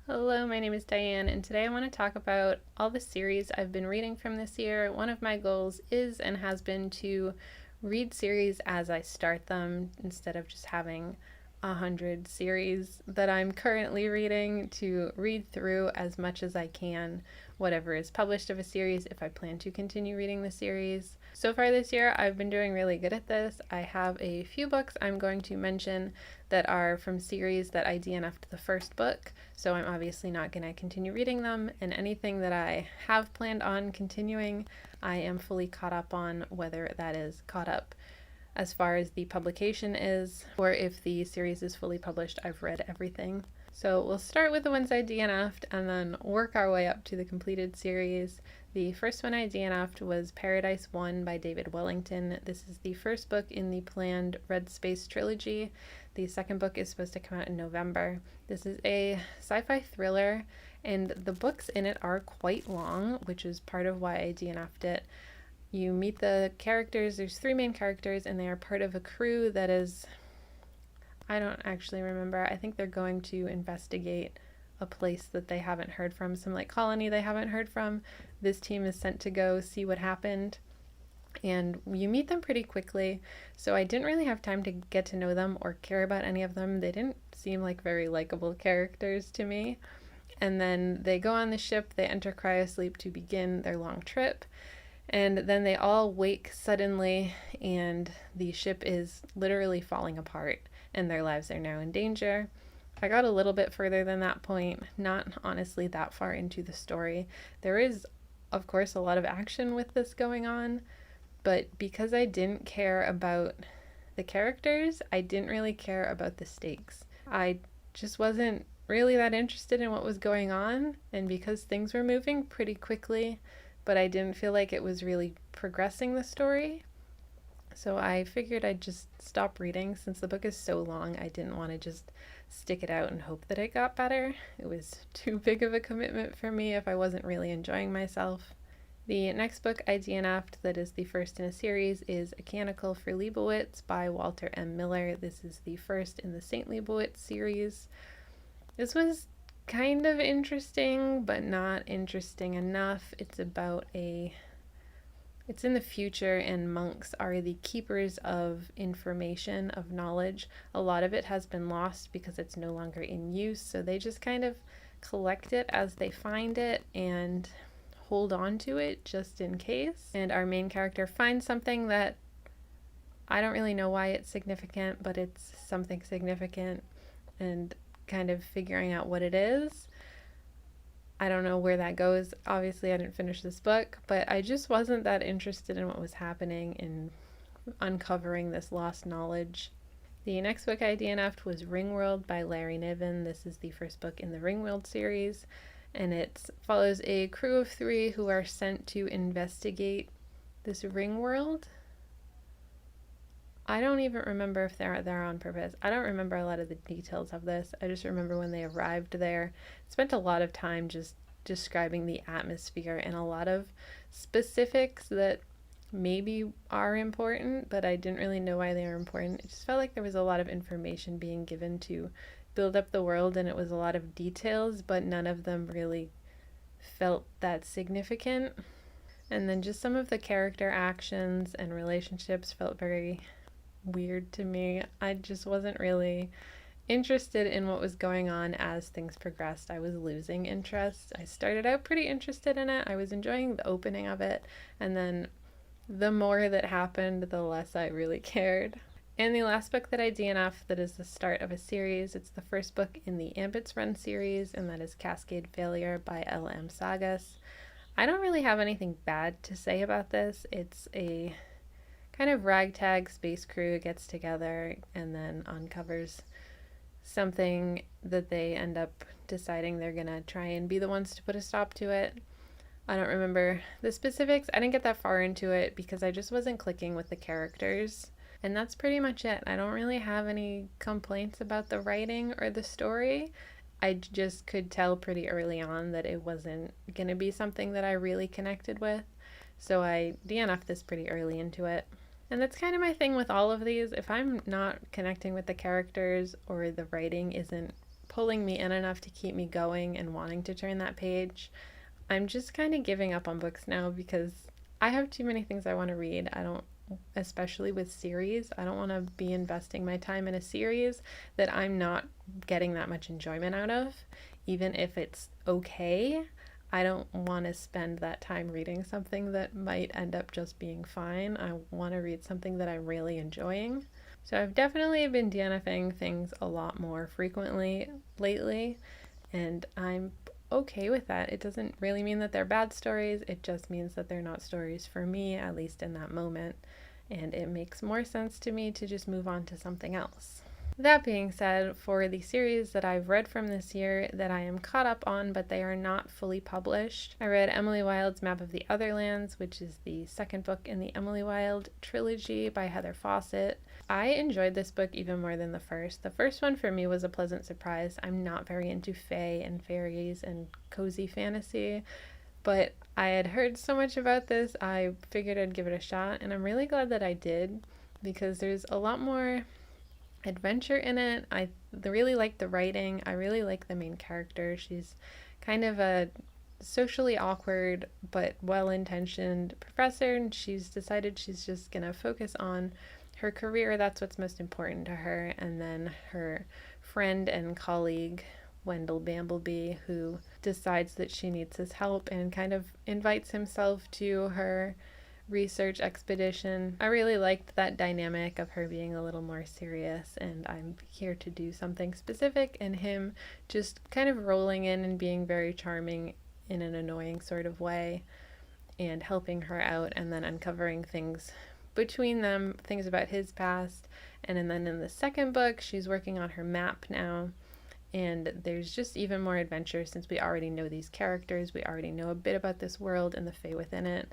Hello, my name is Diane, and today I want to talk about all the series I've been reading from this year. One of my goals is and has been to read series as I start them instead of just having 100 series that I'm currently reading, to read through as much as I can whatever is published of a series if I plan to continue reading the series. So far this year, I've been doing really good at this. I have a few books I'm going to mention that are from series that I DNF'd the first book, so I'm obviously not going to continue reading them, and anything that I have planned on continuing, I am fully caught up on, whether that is caught up as far as the publication is, or if the series is fully published, I've read everything. So we'll start with the ones I DNF'd and then work our way up to the completed series. The first one I DNF'd was Paradise 1 by David Wellington. This is the first book in the planned Red Space trilogy. The second book is supposed to come out in November. This is a sci-fi thriller, and the books in it are quite long, which is part of why I DNF'd it. You meet the characters. There's three main characters, and they are part of a crew that is, I don't actually remember. I think they're going to investigate a place that they haven't heard from, some like colony they haven't heard from. This team is sent to go see what happened, and you meet them pretty quickly. So I didn't really have time to get to know them or care about any of them. They didn't seem like very likable characters to me. And then they go on the ship, they enter cryosleep to begin their long trip. And then they all wake suddenly, and the ship is literally falling apart, and their lives are now in danger. I got a little bit further than that point, not honestly that far into the story. There is, of course, a lot of action with this going on, but because I didn't care about the characters, I didn't really care about the stakes. I just wasn't really that interested in what was going on, and because things were moving pretty quickly, but I didn't feel like it was really progressing the story. So I figured I'd just stop reading. Since the book is so long, I didn't want to just stick it out and hope that it got better. It was too big of a commitment for me if I wasn't really enjoying myself. The next book I DNF'd that is the first in a series is A Canticle for Leibowitz by Walter M. Miller. This is the first in the St. Leibowitz series. This was kind of interesting, but not interesting enough. It's in the future, and monks are the keepers of information, of knowledge. A lot of it has been lost because it's no longer in use, so they just kind of collect it as they find it and hold on to it just in case. And our main character finds something that I don't really know why it's significant, but it's something significant, and kind of figuring out what it is. I don't know where that goes. Obviously, I didn't finish this book, but I just wasn't that interested in what was happening in uncovering this lost knowledge. The next book I DNF'd was Ringworld by Larry Niven. This is the first book in the Ringworld series, and it follows a crew of 3 who are sent to investigate this Ringworld. I don't even remember if they're there on purpose. I don't remember a lot of the details of this. I just remember when they arrived there, spent a lot of time just describing the atmosphere and a lot of specifics that maybe are important, but I didn't really know why they were important. It just felt like there was a lot of information being given to build up the world, and it was a lot of details, but none of them really felt that significant. And then just some of the character actions and relationships felt very weird to me. I just wasn't really interested in what was going on as things progressed. I was losing interest. I started out pretty interested in it. I was enjoying the opening of it, and then the more that happened, the less I really cared. And the last book that I DNF'd that is the start of a series, it's the first book in the Ambits Run series, and that is Cascade Failure by L.M. Sagas. I don't really have anything bad to say about this. It's a kind of ragtag space crew gets together and then uncovers something that they end up deciding they're gonna try and be the ones to put a stop to it. I don't remember the specifics. I didn't get that far into it because I just wasn't clicking with the characters. And that's pretty much it. I don't really have any complaints about the writing or the story. I just could tell pretty early on that it wasn't going to be something that I really connected with. So I DNF'd this pretty early into it. And that's kind of my thing with all of these. If I'm not connecting with the characters or the writing isn't pulling me in enough to keep me going and wanting to turn that page. I'm just kind of giving up on books now because I have too many things I want to read. I don't, especially with series, I don't want to be investing my time in a series that I'm not getting that much enjoyment out of, even if it's okay. I don't want to spend that time reading something that might end up just being fine. I want to read something that I'm really enjoying. So I've definitely been DNFing things a lot more frequently lately, and I'm okay with that. It doesn't really mean that they're bad stories, it just means that they're not stories for me, at least in that moment, and it makes more sense to me to just move on to something else. That being said, for the series that I've read from this year that I am caught up on, but they are not fully published, I read Emily Wilde's Map of the Otherlands, which is the second book in the Emily Wilde trilogy by Heather Fawcett. I enjoyed this book even more than the first. The first one for me was a pleasant surprise. I'm not very into fae and fairies and cozy fantasy, but I had heard so much about this, I figured I'd give it a shot, and I'm really glad that I did because there's a lot more adventure in it. I really like the writing. I really like the main character. She's kind of a socially awkward but well-intentioned professor, and she's decided she's just gonna focus on her career. That's what's most important to her. And then her friend and colleague Wendell Bambleby, who decides that she needs his help and kind of invites himself to her research expedition. I really liked that dynamic of her being a little more serious and I'm here to do something specific, and him just kind of rolling in and being very charming in an annoying sort of way and helping her out, and then uncovering things between them, things about his past. And then in the second book, she's working on her map now, and there's just even more adventure since we already know these characters, we already know a bit about this world and the fae within it.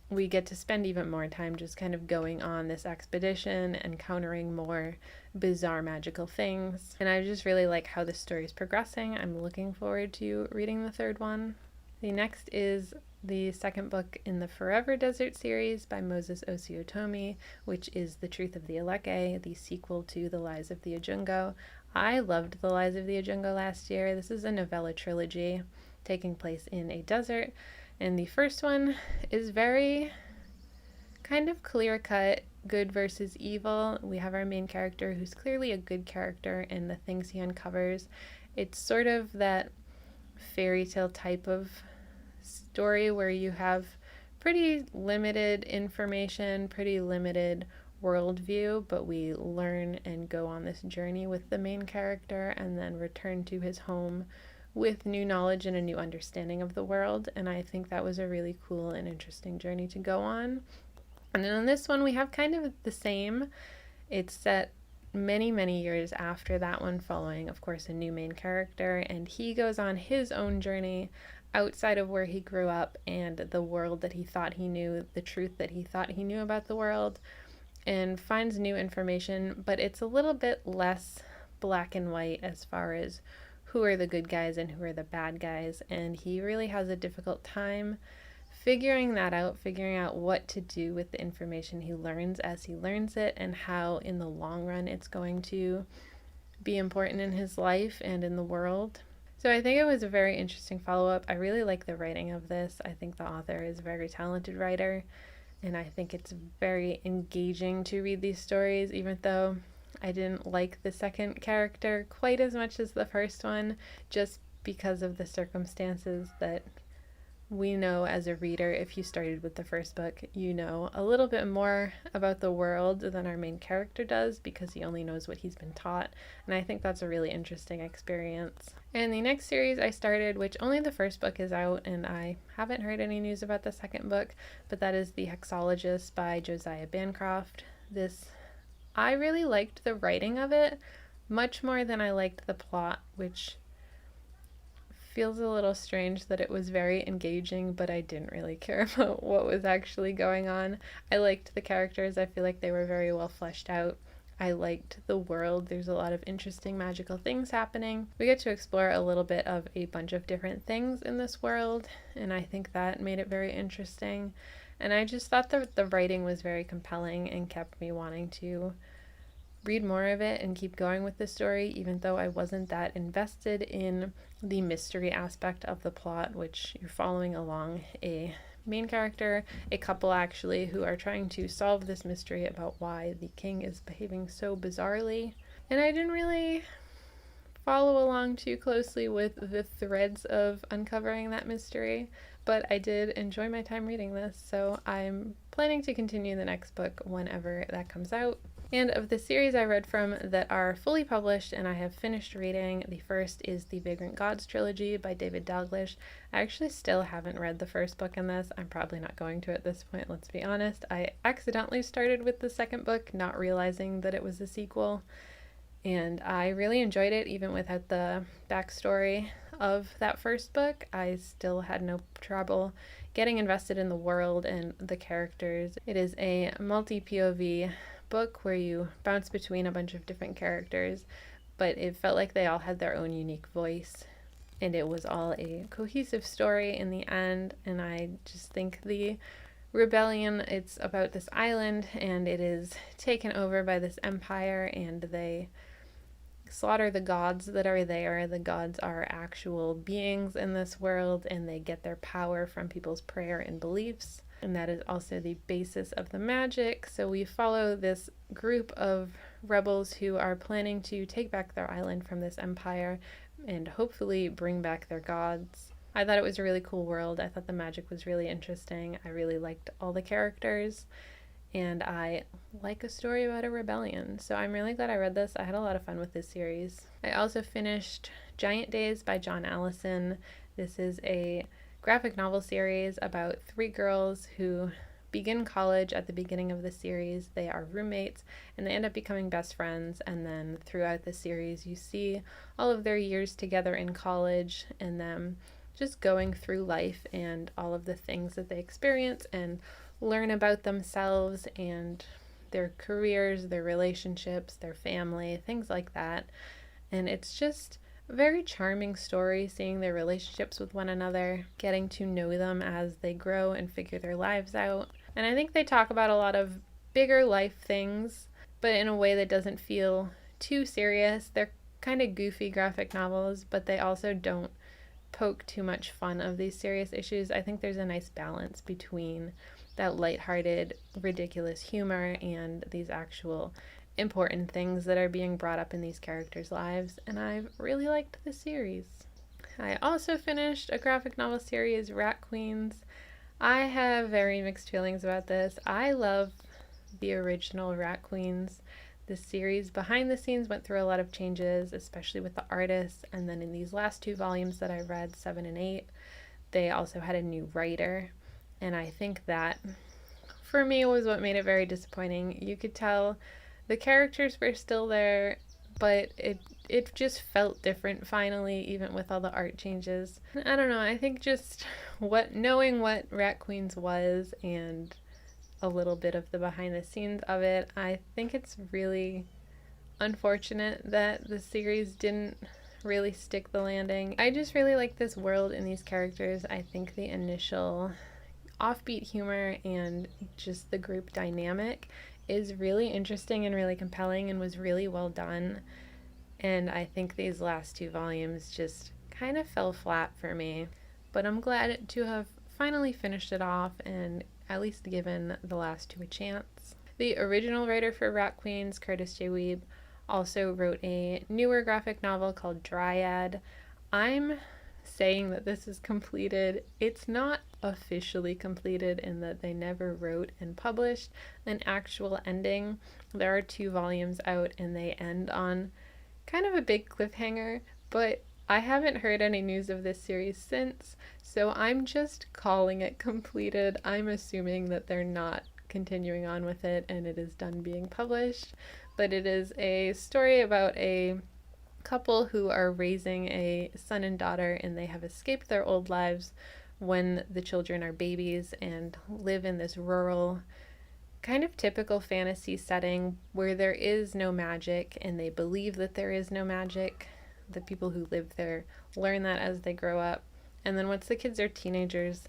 We get to spend even more time just kind of going on this expedition, encountering more bizarre magical things. And I just really like how the story is progressing. I'm looking forward to reading the third one. The next is the second book in the Forever Desert series by Moses Osiotomi, which is The Truth of the Aleke, the sequel to The Lies of the Ajungo. I loved The Lies of the Ajungo last year. This is a novella trilogy taking place in a desert. And the first one is very kind of clear-cut, good versus evil. We have our main character who's clearly a good character and the things he uncovers. It's sort of that fairy tale type of story where you have pretty limited information, pretty limited worldview, but we learn and go on this journey with the main character and then return to his home with new knowledge and a new understanding of the world. And I think that was a really cool and interesting journey to go on. And then on this one, we have kind of the same. It's set many, many years after that one, following, of course, a new main character, and he goes on his own journey outside of where he grew up and the world that he thought he knew, the truth that he thought he knew about the world, and finds new information, but it's a little bit less black and white as far as who are the good guys and who are the bad guys, and he really has a difficult time figuring that out, figuring out what to do with the information he learns as he learns it, and how in the long run it's going to be important in his life and in the world. So I think it was a very interesting follow-up. I really like the writing of this. I think the author is a very talented writer, and I think it's very engaging to read these stories, even though I didn't like the second character quite as much as the first one, just because of the circumstances that we know as a reader. If you started with the first book, you know a little bit more about the world than our main character does because he only knows what he's been taught, and I think that's a really interesting experience. And the next series I started, which only the first book is out, and I haven't heard any news about the second book, but that is The Hexologist by Josiah Bancroft. I really liked the writing of it much more than I liked the plot, which feels a little strange that it was very engaging, but I didn't really care about what was actually going on. I liked the characters. I feel like they were very well fleshed out. I liked the world. There's a lot of interesting magical things happening. We get to explore a little bit of a bunch of different things in this world, and I think that made it very interesting. And I just thought that the writing was very compelling and kept me wanting to read more of it and keep going with the story, even though I wasn't that invested in the mystery aspect of the plot, which you're following along a main character, a couple actually, who are trying to solve this mystery about why the king is behaving so bizarrely. And I didn't really follow along too closely with the threads of uncovering that mystery, but I did enjoy my time reading this, so I'm planning to continue the next book whenever that comes out. And of the series I read from that are fully published and I have finished reading, the first is the Vagrant Gods trilogy by David Dalglish. I actually still haven't read the first book in this. I'm probably not going to at this point, let's be honest. I accidentally started with the second book, not realizing that it was a sequel. And I really enjoyed it, even without the backstory of that first book. I still had no trouble getting invested in the world and the characters. It is a multi-POV book where you bounce between a bunch of different characters, but it felt like they all had their own unique voice. And it was all a cohesive story in the end. And I just think the rebellion, it's about this island and it is taken over by this empire, and they slaughter the gods that are there. The gods are actual beings in this world, and they get their power from people's prayer and beliefs. And that is also the basis of the magic. So we follow this group of rebels who are planning to take back their island from this empire and hopefully bring back their gods. I thought it was a really cool world. I thought the magic was really interesting. I really liked all the characters. And I like a story about a rebellion. So I'm really glad I read this. I had a lot of fun with this series. I also finished Giant Days by John Allison. This is a graphic novel series about 3 girls who begin college at the beginning of the series. They are roommates and they end up becoming best friends. And then throughout the series, you see all of their years together in college and them just going through life and all of the things that they experience and learn about themselves and their careers, their relationships, their family, things like that. And it's just a very charming story, seeing their relationships with one another, getting to know them as they grow and figure their lives out. And I think they talk about a lot of bigger life things, but in a way that doesn't feel too serious. They're kind of goofy graphic novels, but they also don't poke too much fun of these serious issues. I think there's a nice balance between that lighthearted, ridiculous humor and these actual important things that are being brought up in these characters' lives, and I've really liked the series. I also finished a graphic novel series, Rat Queens. I have very mixed feelings about this. I love the original Rat Queens. The series behind the scenes went through a lot of changes, especially with the artists, and then in these last 2 volumes that I read, 7 and 8, they also had a new writer. And I think that, for me, was what made it very disappointing. You could tell the characters were still there, but it just felt different finally, even with all the art changes. I don't know, I think just knowing what Rat Queens was and a little bit of the behind the scenes of it, I think it's really unfortunate that the series didn't really stick the landing. I just really like this world and these characters. I think the initial offbeat humor and just the group dynamic is really interesting and really compelling and was really well done. And I think these last 2 volumes just kind of fell flat for me. But I'm glad to have finally finished it off and at least given the last 2 a chance. The original writer for Rat Queens, Curtis J. Weeb, also wrote a newer graphic novel called Dryad. I'm saying that this is completed. It's not officially completed in that they never wrote and published an actual ending. There are 2 volumes out and they end on kind of a big cliffhanger, but I haven't heard any news of this series since, so I'm just calling it completed. I'm assuming that they're not continuing on with it and it is done being published, but it is a story about a couple who are raising a son and daughter, and they have escaped their old lives when the children are babies and live in this rural, kind of typical fantasy setting where there is no magic and they believe that there is no magic. The people who live there learn that as they grow up. And then once the kids are teenagers,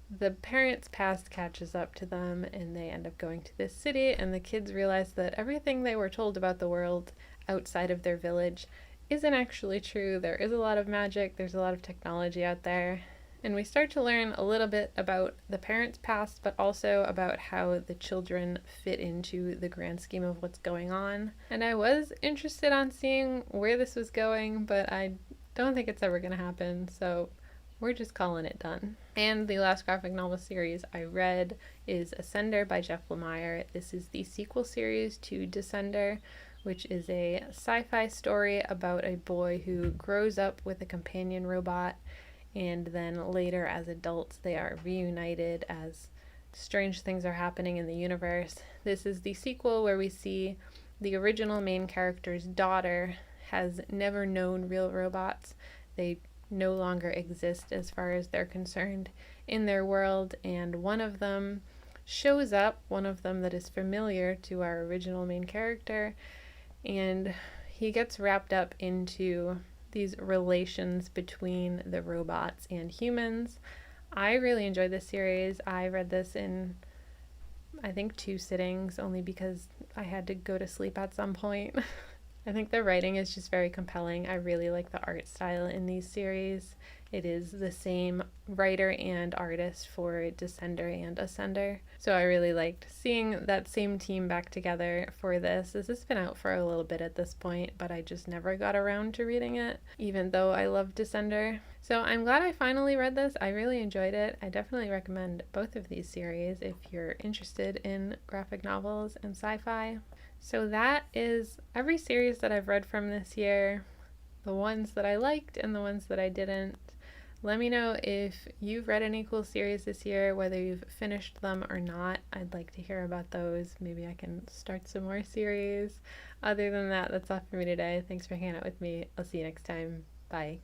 the parents' past catches up to them and they end up going to this city, and the kids realize that everything they were told about the world outside of their village isn't actually true. There is a lot of magic, there's a lot of technology out there. And we start to learn a little bit about the parents' past, but also about how the children fit into the grand scheme of what's going on. And I was interested on seeing where this was going, but I don't think it's ever going to happen, so we're just calling it done. And the last graphic novel series I read is Ascender by Jeff Lemire. This is the sequel series to Descender, which is a sci-fi story about a boy who grows up with a companion robot, and then later as adults they are reunited as strange things are happening in the universe. This is the sequel where we see the original main character's daughter has never known real robots. They no longer exist as far as they're concerned in their world, and one of them shows up, one of them that is familiar to our original main character, and he gets wrapped up into these relations between the robots and humans. I really enjoyed this series. I read this in, I think, 2 sittings, only because I had to go to sleep at some point. I think the writing is just very compelling. I really like the art style in these series. It is the same writer and artist for Descender and Ascender. So I really liked seeing that same team back together for this. This has been out for a little bit at this point, but I just never got around to reading it, even though I love Descender. So I'm glad I finally read this. I really enjoyed it. I definitely recommend both of these series if you're interested in graphic novels and sci-fi. So that is every series that I've read from this year, the ones that I liked and the ones that I didn't. Let me know if you've read any cool series this year, whether you've finished them or not. I'd like to hear about those. Maybe I can start some more series. Other than that, that's all for me today. Thanks for hanging out with me. I'll see you next time. Bye.